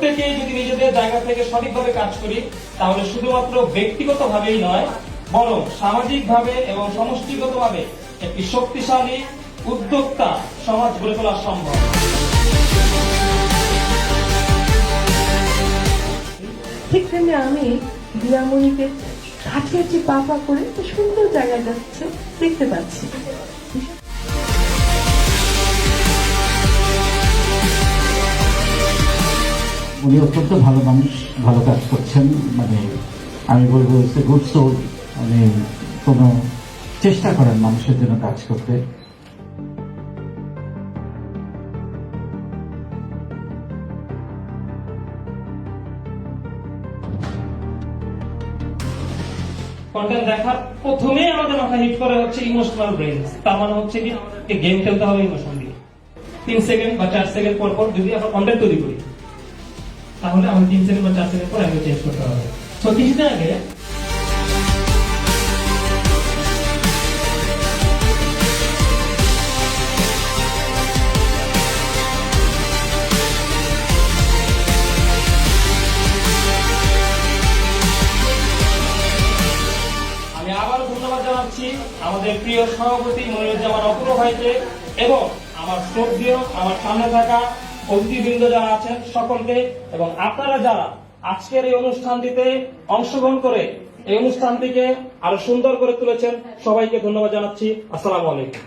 প্রত্যেকেই যদি নিজেদের জায়গা থেকে সঠিকভাবে কাজ করি তাহলে শুধুমাত্র ব্যক্তিগতভাবেই নয় বরং সামাজিকভাবে এবং সমষ্টিগতভাবে একটি শক্তিশালী উদ্যোক্তা সমাজ গড়ে তোলা সম্ভব। ঠিক তেমনি আমি দিয়ামণিকে কাছে পা করে সুন্দর জায়গায় যাচ্ছে দেখতে পাচ্ছি। উনি অত্যন্ত ভালো মানুষ, ভালো কাজ করছেন, মানে আমি বলবো গুড সোল, মানে কোনো চেষ্টা করেন মানুষের জন্য কাজ করতে। কন্টেন্ট দেখার প্রথমেই আমাদের মাথায় হিট করে হচ্ছে ইমোশনাল ব্রেন। তার মানে হচ্ছে কি গেম খেলতে হবে ইমোশন দিয়ে। 3 সেকেন্ড বা 4 সেকেন্ড পর পর যদি আমরা কন্টেন্ট তৈরি করি তাহলে আমাদের 3 সেকেন্ড বা 4 সেকেন্ড পর আমি চেঞ্জ করতে হবে। তো কিছুদিন আগে আমি আবারও ধন্যবাদ জানাচ্ছি আমাদের প্রিয় সভাপতি মনিরুজ্জামান অপূর্ব ভাইকে এবং আমার শ্রদ্ধেয় আমার সামনে থাকা অতিথিবৃন্দ যারা আছেন সকলকে, এবং আপনারা যারা আজকের এই অনুষ্ঠানটিতে অংশগ্রহণ করে এই অনুষ্ঠানটিকে আরো সুন্দর করে তুলেছেন সবাইকে ধন্যবাদ জানাচ্ছি। আসসালামু আলাইকুম।